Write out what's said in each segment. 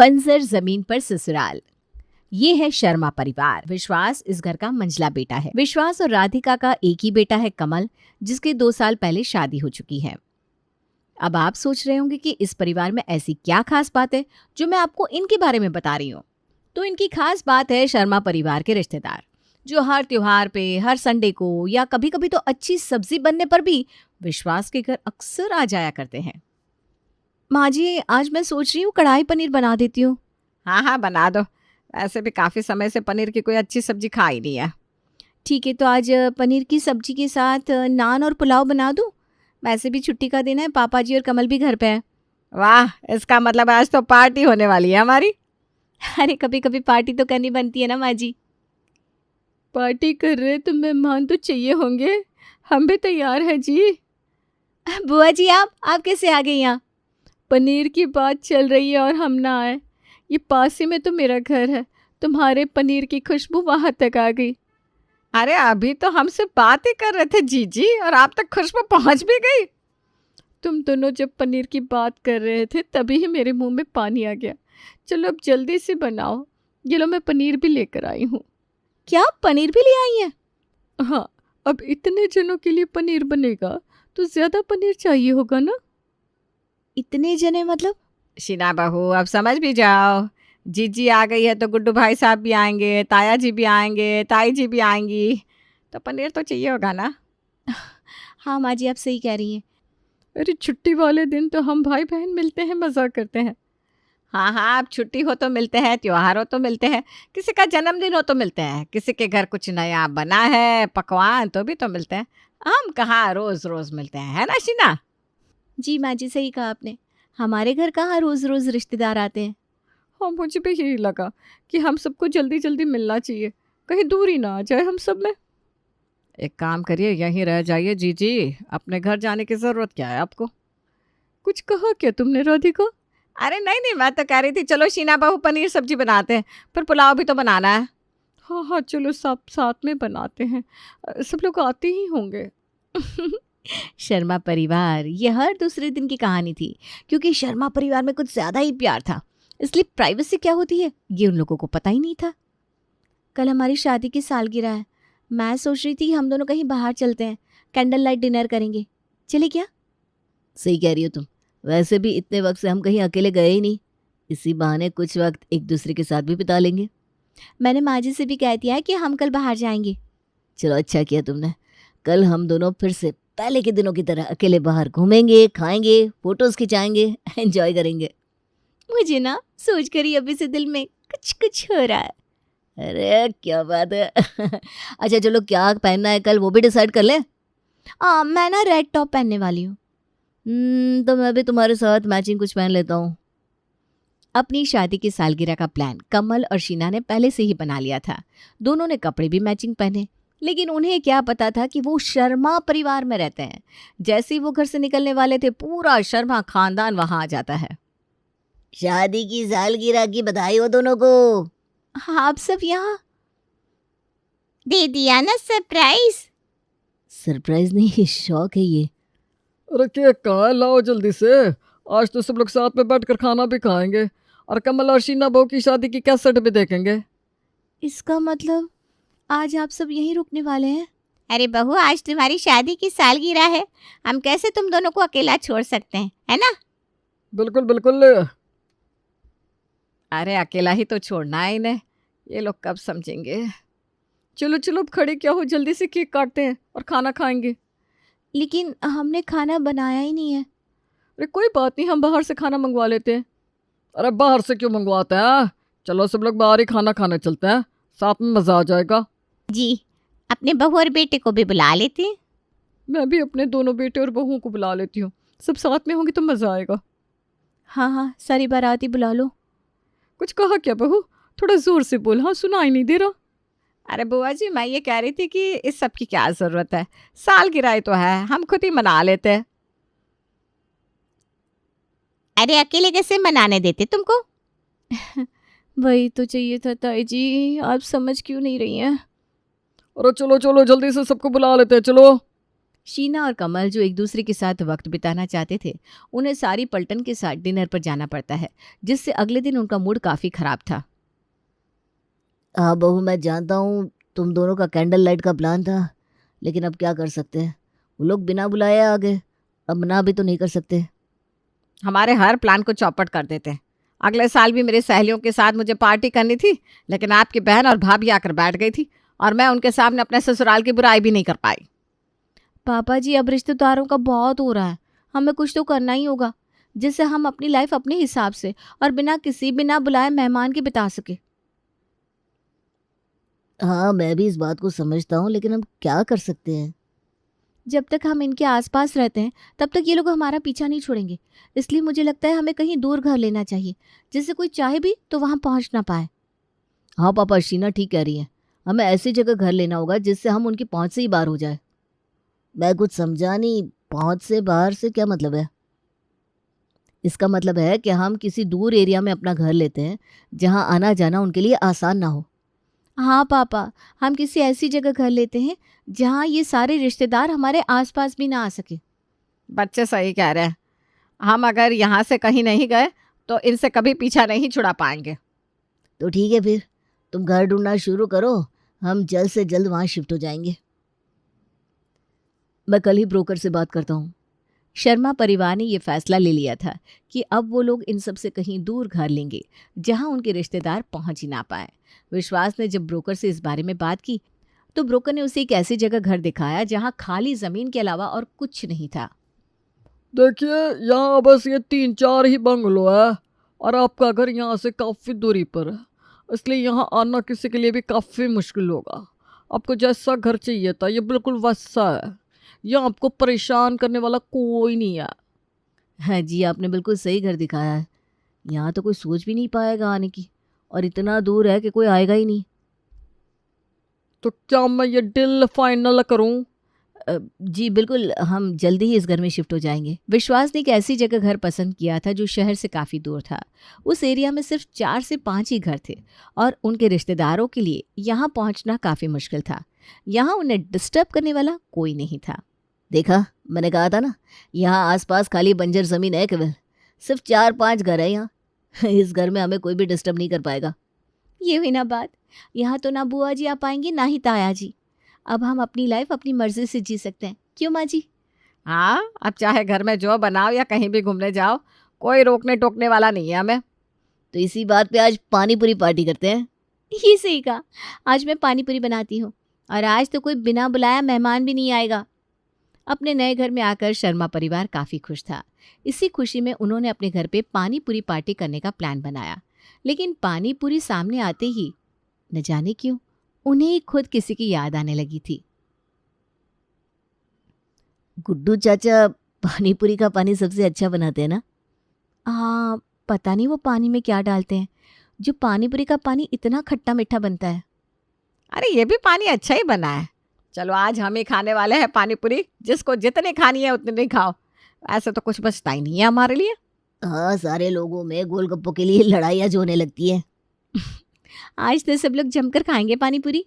बंजर जमीन पर ससुराल। ये है शर्मा परिवार। विश्वास इस घर का मंझला बेटा है। विश्वास और राधिका का एक ही बेटा है कमल, जिसके 2 साल पहले शादी हो चुकी है। अब आप सोच रहे होंगे कि इस परिवार में ऐसी क्या खास बात है जो मैं आपको इनके बारे में बता रही हूँ। तो इनकी खास बात है शर्मा परिवार के रिश्तेदार, जो हर त्योहार पे, हर संडे को या कभी कभी तो अच्छी सब्जी बनने पर भी विश्वास के घर अक्सर आ जाया करते हैं। माँ जी, आज मैं सोच रही हूँ कढ़ाई पनीर बना देती हूँ। हाँ हाँ, बना दो। वैसे भी काफ़ी समय से पनीर की कोई अच्छी सब्जी खा ही नहीं है। ठीक है, तो आज पनीर की सब्जी के साथ नान और पुलाव बना दूँ। वैसे भी छुट्टी का दिन है, पापा जी और कमल भी घर पे है। वाह, इसका मतलब आज तो पार्टी होने वाली है हमारी। अरे कभी कभी पार्टी तो करनी बनती है ना माँ जी। पार्टी कर रहे तो मेहमान तो चाहिए होंगे, हम भी तैयार हैं जी। बुआ जी, आप कैसे आ गई यहाँ? पनीर की बात चल रही है और हम ना आए। ये पास ही में तो मेरा घर है, तुम्हारे पनीर की खुशबू वहाँ तक आ गई। अरे अभी तो हमसे बात ही कर रहे थे जीजी, और आप तक खुशबू पहुँच भी गई। तुम दोनों जब पनीर की बात कर रहे थे तभी ही मेरे मुंह में पानी आ गया। चलो अब जल्दी से बनाओ। ये लो, मैं पनीर भी लेकर आई हूँ। क्या पनीर भी ले आई है? हाँ, अब इतने जनों के लिए पनीर बनेगा तो ज़्यादा पनीर चाहिए होगा ना। इतने जने मतलब? शीना बहू, अब समझ भी जाओ। जीजी आ गई है तो गुड्डू भाई साहब भी आएंगे, ताया जी भी आएंगे, ताई जी भी आएंगी, तो पनीर तो चाहिए होगा ना। हाँ माँ जी, आप सही कह रही हैं। अरे छुट्टी वाले दिन तो हम भाई बहन मिलते हैं, मज़ा करते हैं। हाँ हाँ, अब छुट्टी हो तो मिलते हैं, त्योहार हो तो मिलते हैं, किसी का जन्मदिन हो तो मिलते हैं, किसी के घर कुछ नया बना है पकवान तो भी तो मिलते हैं। हम कहाँ रोज़ रोज़ मिलते हैं, है ना शीना? जी माँ जी, सही कहा आपने। हमारे घर कहाँ रोज रोज रिश्तेदार आते हैं। हाँ, मुझे भी यही लगा कि हम सबको जल्दी जल्दी मिलना चाहिए, कहीं दूरी ना आ जाए हम सब में। एक काम करिए, यहीं रह जाइए जीजी, अपने घर जाने की ज़रूरत क्या है आपको? कुछ कहा क्या तुमने राधिका? अरे नहीं नहीं, मैं तो कह रही थी चलो शीना बहू पनीर सब्जी बनाते हैं, पर पुलाव भी तो बनाना है। हाँ हाँ, चलो सब साथ में बनाते हैं, सब लोग आते ही होंगे। शर्मा परिवार ये हर दूसरे दिन की कहानी थी, क्योंकि शर्मा परिवार में कुछ ज्यादा ही प्यार था। इसलिए प्राइवेसी क्या होती है ये उन लोगों को पता ही नहीं था। कल हमारी शादी की सालगिरह है। मैं सोच रही थी हम दोनों कहीं बाहर चलते हैं, कैंडल लाइट डिनर करेंगे। चले क्या? सही कह रही हो तुम। वैसे भी इतने वक्त से हम कहीं अकेले गए ही नहीं, इसी बहाने कुछ वक्त एक दूसरे के साथ भी बिता लेंगे। मैंने माँ जी से भी कह दिया है कि हम कल बाहर जाएंगे। चलो अच्छा किया तुमने। कल हम दोनों फिर से पहले के दिनों की तरह अकेले बाहर घूमेंगे, खाएंगे, फोटोज खिंचाएंगे, एंजॉय करेंगे। मुझे ना सोच कर ही अभी से दिल में कुछ कुछ हो रहा है। अरे क्या बात है। अच्छा चलो, क्या पहनना है कल वो भी डिसाइड कर लें। मैं ना रेड टॉप पहनने वाली हूँ। तो मैं भी तुम्हारे साथ मैचिंग कुछ पहन लेता हूँ। अपनी शादी की सालगिरह का प्लान कमल और शीना ने पहले से ही बना लिया था। दोनों ने कपड़े भी मैचिंग पहने, लेकिन उन्हें क्या पता था कि वो शर्मा परिवार में रहते हैं। जैसे ही वो घर से निकलने वाले थे, पूरा शर्मा खानदान वहां आ जाता है। शादी की सालगिरह की बधाई हो दोनों को। हाँ, आप सब यहाँ दे दिया ना सरप्राइज। सरप्राइज नहीं, शौक है ये। अरे केक कहाँ है, लाओ जल्दी से। आज तो सब लोग साथ में बैठकर खाना भी खाएंगे, और कमल और शीना बहू की शादी की कैसेट भी देखेंगे। इसका मतलब आज आप सब यहीं रुकने वाले हैं? अरे बहू, आज तुम्हारी शादी की सालगिरह है, हम कैसे तुम दोनों को अकेला छोड़ सकते हैं, है ना? बिल्कुल बिल्कुल। अरे अकेला ही तो छोड़ना है इन्हें, ये लोग कब समझेंगे। चलो चलो, अब खड़े क्या हो, जल्दी से केक काटते हैं और खाना खाएंगे। लेकिन हमने खाना बनाया ही नहीं है। अरे कोई बात नहीं, हम बाहर से खाना मंगवा लेते हैं। अरे बाहर से क्यों मंगवाते हैं, चलो सब लोग बाहर ही खाना खाने चलते हैं, साथ में मज़ा आ जाएगा। जी, अपने बहू और बेटे को भी बुला लेते हैं। मैं भी अपने दोनों बेटे और बहुओं को बुला लेती हूँ, सब साथ में होंगे तो मज़ा आएगा। हाँ हाँ, सारी बाराती बुला लो। कुछ कहा क्या बहू, थोड़ा ज़ोर से बोल, हाँ सुनाई नहीं दे रहा। अरे बुआ जी, मैं ये कह रही थी कि इस सब की क्या ज़रूरत है, सालगिरह तो है, हम खुद ही मना लेते हैं। अरे अकेले कैसे मनाने देते तुमको? वही तो चाहिए था ताई जी, आप समझ क्यों नहीं रही हैं? अरे चलो चलो, जल्दी से सबको बुला लेते हैं, चलो। शीना और कमल जो एक दूसरे के साथ वक्त बिताना चाहते थे, उन्हें सारी पलटन के साथ डिनर पर जाना पड़ता है, जिससे अगले दिन उनका मूड काफ़ी खराब था। हाँ बहू, मैं जानता हूँ तुम दोनों का कैंडल लाइट का प्लान था, लेकिन अब क्या कर सकते हैं। वो लोग बिना बुलाए आ गए, अब मना भी तो नहीं कर सकते। हमारे हर प्लान को चौपट कर देते हैं। अगले साल भी मेरी सहेलियों के साथ मुझे पार्टी करनी थी, लेकिन आपकी बहन और भाभी आकर बैठ गई थी और मैं उनके सामने अपने ससुराल की बुराई भी नहीं कर पाई। पापा जी, अब रिश्तेदारों का बहुत हो रहा है, हमें कुछ तो करना ही होगा, जिससे हम अपनी लाइफ अपने हिसाब से और बिना बुलाए मेहमान के बिता सके। हाँ, मैं भी इस बात को समझता हूँ, लेकिन हम क्या कर सकते हैं। जब तक हम इनके आसपास रहते हैं तब तक ये लोग हमारा पीछा नहीं छोड़ेंगे, इसलिए मुझे लगता है हमें कहीं दूर घर लेना चाहिए, जिससे कोई चाहे भी तो वहाँ पहुँच ना पाए। हाँ पापा, शीना ठीक कह रही है। हमें ऐसी जगह घर लेना होगा जिससे हम उनकी पहुंच से ही बाहर हो जाए। मैं कुछ समझा नहीं, पहुंच से बाहर से क्या मतलब है? इसका मतलब है कि हम किसी दूर एरिया में अपना घर लेते हैं जहां आना जाना उनके लिए आसान ना हो। हाँ पापा, हम किसी ऐसी जगह घर लेते हैं जहाँ ये सारे रिश्तेदार हमारे आसपास भी ना आ सके। बच्चे सही कह रहे हैं। हम अगर यहाँ से कहीं नहीं गए तो इनसे कभी पीछा नहीं छुड़ा पाएंगे। तो ठीक है, फिर तुम घर ढूंढना शुरू करो, हम जल्द से जल्द वहां शिफ्ट हो जाएंगे। मैं कल ही ब्रोकर से बात करता हूँ। शर्मा परिवार ने ये फैसला ले लिया था कि अब वो लोग इन सब से कहीं दूर घर लेंगे जहां उनके रिश्तेदार पहुंच ही ना पाए। विश्वास ने जब ब्रोकर से इस बारे में बात की तो ब्रोकर ने उसे एक ऐसी जगह घर दिखाया जहां खाली जमीन के अलावा और कुछ नहीं था। देखिए, यहाँ बस ये 3-4 ही बंगलो है और आपका घर यहाँ से काफ़ी दूरी पर है, इसलिए यहाँ आना किसी के लिए भी काफ़ी मुश्किल होगा। आपको जैसा घर चाहिए था ये बिल्कुल वैसा है। यहाँ आपको परेशान करने वाला कोई नहीं है। हाँ जी, आपने बिल्कुल सही घर दिखाया है। यहाँ तो कोई सोच भी नहीं पाएगा आने की, और इतना दूर है कि कोई आएगा ही नहीं। तो क्या मैं ये डील फाइनल करूँ? जी बिल्कुल, हम जल्दी ही इस घर में शिफ्ट हो जाएंगे। विश्वास ने एक ऐसी जगह घर पसंद किया था जो शहर से काफ़ी दूर था। उस एरिया में सिर्फ 4 से 5 ही घर थे और उनके रिश्तेदारों के लिए यहाँ पहुँचना काफ़ी मुश्किल था। यहाँ उन्हें डिस्टर्ब करने वाला कोई नहीं था। देखा, मैंने कहा था ना, यहाँ आसपास खाली बंजर जमीन है केवल। सिर्फ 4-5 घर है यहाँ। इस घर में हमें कोई भी डिस्टर्ब नहीं कर पाएगा। ये हुई ना बात। यहाँ तो ना बुआ जी आ पाएंगे ना ही ताया जी। अब हम अपनी लाइफ अपनी मर्जी से जी सकते हैं, क्यों माँ जी? हाँ, अब चाहे घर में जो बनाओ या कहीं भी घूमने जाओ, कोई रोकने टोकने वाला नहीं है हमें। तो इसी बात पे आज पानी पूरी पार्टी करते हैं। ये सही कहा। आज मैं पानी पूरी बनाती हूँ और आज तो कोई बिना बुलाया मेहमान भी नहीं आएगा। अपने नए घर में आकर शर्मा परिवार काफ़ी खुश था। इसी खुशी में उन्होंने अपने घर पे पानी पूरी पार्टी करने का प्लान बनाया। लेकिन पानी पूरी सामने आते ही न जाने क्यों उन्हें ही खुद किसी की याद आने लगी थी। गुड्डू चाचा पानी पूरी का पानी सबसे अच्छा बनाते हैं ना? हाँ, पता नहीं वो पानी में क्या डालते हैं जो पानी पूरी का पानी इतना खट्टा मीठा बनता है। अरे ये भी पानी अच्छा ही बना है। चलो आज हम ही खाने वाले हैं पानी पूरी, जिसको जितनी खानी है उतनी खाओ। ऐसे तो कुछ बचता ही नहीं है हमारे लिए। हाँ, सारे लोगों में गोलगप्पों के लिए लड़ाइयाँ जो होने लगती है। आज तो सब लोग जमकर खाएंगे पानी पूरी।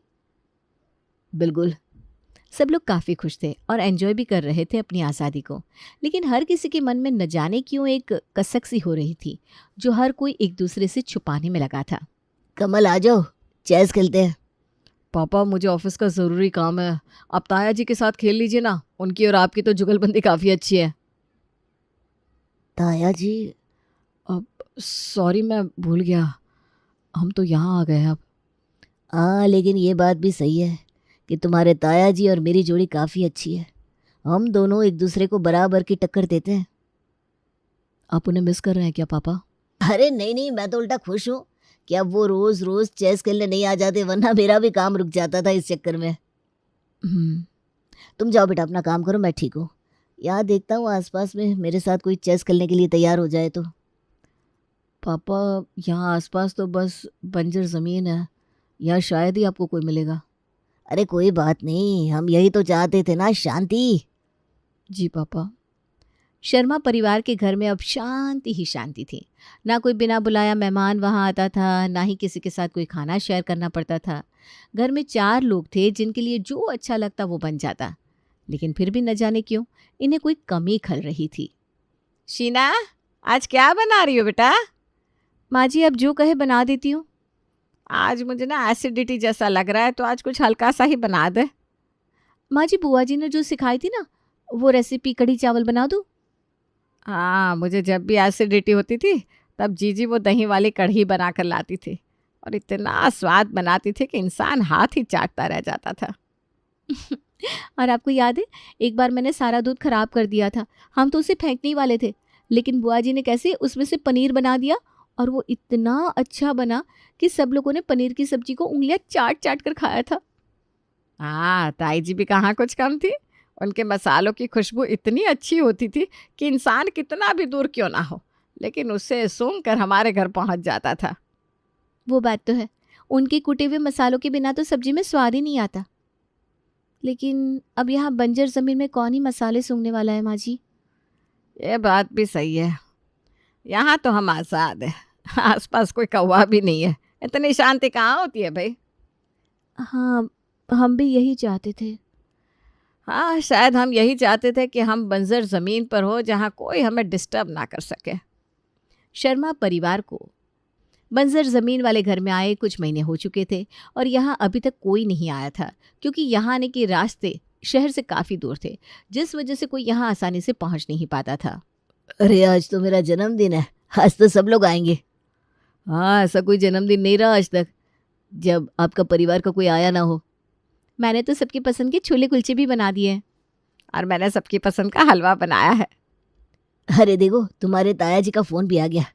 बिल्कुल। सब लोग काफ़ी खुश थे और एंजॉय भी कर रहे थे अपनी आज़ादी को। लेकिन हर किसी के मन में न जाने क्यों एक कसक सी हो रही थी जो हर कोई एक दूसरे से छुपाने में लगा था। कमल आ जाओ, चेस खेलते हैं। पापा, मुझे ऑफिस का ज़रूरी काम है, आप ताया जी के साथ खेल लीजिए ना। उनकी और आपकी तो जुगलबंदी काफ़ी अच्छी है। ताया जी? अब सॉरी, मैं भूल गया, हम तो यहाँ आ गए अब। हाँ, लेकिन ये बात भी सही है कि तुम्हारे ताया जी और मेरी जोड़ी काफ़ी अच्छी है। हम दोनों एक दूसरे को बराबर की टक्कर देते हैं। आप उन्हें मिस कर रहे हैं क्या पापा? अरे नहीं नहीं, मैं तो उल्टा खुश हूँ कि अब वो रोज़ रोज़ चेस खेलने नहीं आ जाते, वरना मेरा भी काम रुक जाता था इस चक्कर में। तुम जाओ बेटा, अपना काम करो, मैं ठीक हूँ। यहाँ देखता हूँ आसपास में मेरे साथ कोई चेस खेलने के लिए तैयार हो जाए तो। पापा, यहाँ आसपास तो बस बंजर ज़मीन है, यहाँ शायद ही आपको कोई मिलेगा। अरे कोई बात नहीं, हम यही तो चाहते थे ना, शांति। जी पापा। शर्मा परिवार के घर में अब शांति ही शांति थी। ना कोई बिना बुलाया मेहमान वहाँ आता था, ना ही किसी के साथ कोई खाना शेयर करना पड़ता था। घर में 4 लोग थे जिनके लिए जो अच्छा लगता वो बन जाता। लेकिन फिर भी न जाने क्यों इन्हें कोई कमी खल रही थी। शीना, आज क्या बना रही हो बेटा? माँ जी, अब जो कहे बना देती हूँ। आज मुझे ना एसिडिटी जैसा लग रहा है, तो आज कुछ हल्का सा ही बना दे। माँ जी, बुआ जी ने जो सिखाई थी ना, वो रेसिपी कढ़ी चावल बना दूँ? हाँ, मुझे जब भी एसिडिटी होती थी तब जीजी वो दही वाली कढ़ी बना कर लाती थी, और इतना स्वाद बनाती थी कि इंसान हाथ ही चाटता रह जाता था। और आपको याद है, एक बार मैंने सारा दूध खराब कर दिया था। हम तो उसे फेंकने ही वाले थे, लेकिन बुआ जी ने कैसे उसमें से पनीर बना दिया, और वो इतना अच्छा बना कि सब लोगों ने पनीर की सब्जी को उंगलियां चाट चाट कर खाया था। हाँ, ताई जी भी कहाँ कुछ कम थी। उनके मसालों की खुशबू इतनी अच्छी होती थी कि इंसान कितना भी दूर क्यों ना हो, लेकिन उससे सूंघ कर हमारे घर पहुंच जाता था। वो बात तो है, उनके कुटे हुए मसालों के बिना तो सब्जी में स्वाद ही नहीं आता। लेकिन अब यहाँ बंजर ज़मीन में कौन ही मसाले सूंघने वाला है माँ जी? ये बात भी सही है, यहाँ तो हम आज़ाद हैं, आसपास कोई कौवा भी नहीं है। इतनी शांति कहाँ होती है भाई? हाँ, हम भी यही चाहते थे। हाँ, शायद हम यही चाहते थे कि हम बंजर ज़मीन पर हो, जहाँ कोई हमें डिस्टर्ब ना कर सके। शर्मा परिवार को बंजर ज़मीन वाले घर में आए कुछ महीने हो चुके थे, और यहाँ अभी तक कोई नहीं आया था, क्योंकि यहाँ आने के रास्ते शहर से काफ़ी दूर थे, जिस वजह से कोई यहाँ आसानी से पहुँच नहीं पाता था। अरे आज तो मेरा जन्मदिन है, आज तो सब लोग आएंगे। हाँ, ऐसा कोई जन्मदिन नहीं रहा आज तक जब आपका परिवार का कोई आया ना हो। मैंने तो सबकी पसंद के छोले कुलचे भी बना दिए हैं, और मैंने सबकी पसंद का हलवा बनाया है। अरे देखो, तुम्हारे ताया जी का फ़ोन भी आ गया।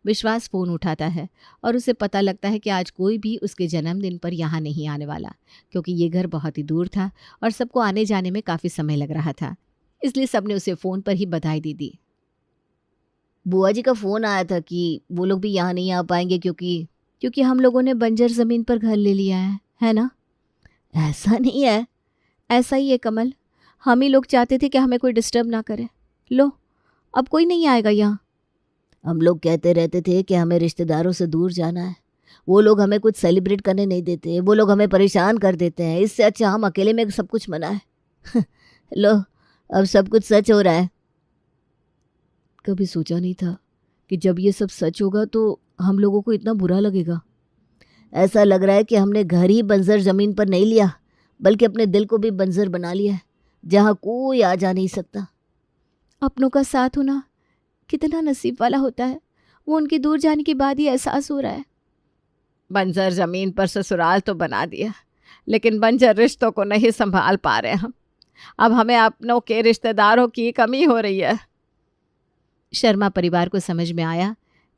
विश्वास फ़ोन उठाता है, और उसे पता लगता है कि आज कोई भी उसके जन्मदिन पर यहाँ नहीं आने वाला, क्योंकि ये घर बहुत ही दूर था और सबको आने जाने में काफ़ी समय लग रहा था। इसलिए सबने उसे फ़ोन पर ही बधाई दी। बुआ जी का फ़ोन आया था कि वो लोग भी यहाँ नहीं आ पाएंगे क्योंकि हम लोगों ने बंजर ज़मीन पर घर ले लिया है ना? ऐसा नहीं है। ऐसा ही है कमल, हम ही लोग चाहते थे कि हमें कोई डिस्टर्ब ना करे। लो, अब कोई नहीं आएगा यहाँ। हम लोग कहते रहते थे कि हमें रिश्तेदारों से दूर जाना है, वो लोग हमें कुछ सेलिब्रेट करने नहीं देते, वो लोग हमें परेशान कर देते हैं, इससे अच्छा हम अकेले में सब कुछ मनाएं। लो, अब सब कुछ सच हो रहा है। कभी सोचा नहीं था कि जब ये सब सच होगा तो हम लोगों को इतना बुरा लगेगा। ऐसा लग रहा है कि हमने घर ही बंजर ज़मीन पर नहीं लिया, बल्कि अपने दिल को भी बंजर बना लिया है, जहाँ कोई आ जा नहीं सकता। अपनों का साथ होना कितना नसीब वाला होता है, वो उनके दूर जाने के बाद ही एहसास हो रहा है। बंजर ज़मीन पर ससुराल तो बना दिया, लेकिन बंजर रिश्तों को नहीं संभाल पा रहे हम। अब हमें अपनों के रिश्तेदारों की कमी हो रही है। शर्मा परिवार को समझ में आया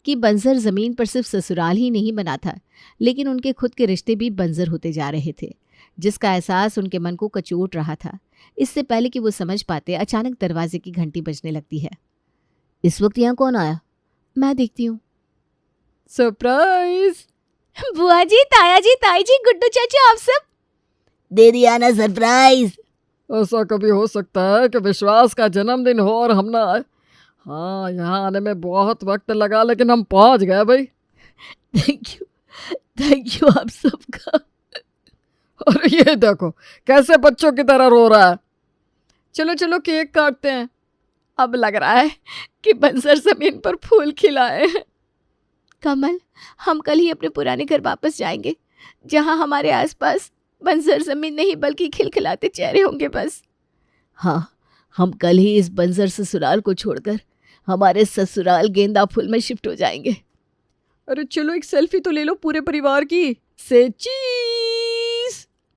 कि बंजर ज़मीन पर सिर्फ ससुराल ही नहीं बना था, लेकिन उनके खुद के रिश्ते भी बंजर होते जा रहे थे, जिसका एहसास उनके मन को कचोट रहा था। इससे पहले कि वो समझ पाते, अचानक दरवाजे की घंटी बजने लगती है। इस वक्त यहाँ कौन आया? मैं देखती हूँ। सरप्राइज! बुआ जी, ताया जी, ताई जी, गुड्डू चाचू, आप सब दे दिया ना सरप्राइज। ऐसा कभी हो सकता है कि विश्वास का जन्मदिन हो और हम ना आए? हाँ, यहाँ आने में बहुत वक्त लगा, लेकिन हम पहुँच गए भाई। थैंक यू आप सबका। और ये देखो कैसे बच्चों की तरह रो रहा है। चलो चलो केक काटते हैं। अब लग रहा है कि बंजर ज़मीन पर फूल खिलाए हैं। कमल, हम कल ही अपने पुराने घर वापस जाएंगे, जहाँ हमारे आसपास बंजर ज़मीन नहीं बल्कि खिलखिलाते चेहरे होंगे बस। हाँ, हम कल ही इस बंजर ससुराल को छोड़कर हमारे ससुराल गेंदा फूल में शिफ्ट हो जाएंगे। अरे चलो एक सेल्फी तो ले लो पूरे परिवार की। से चीज।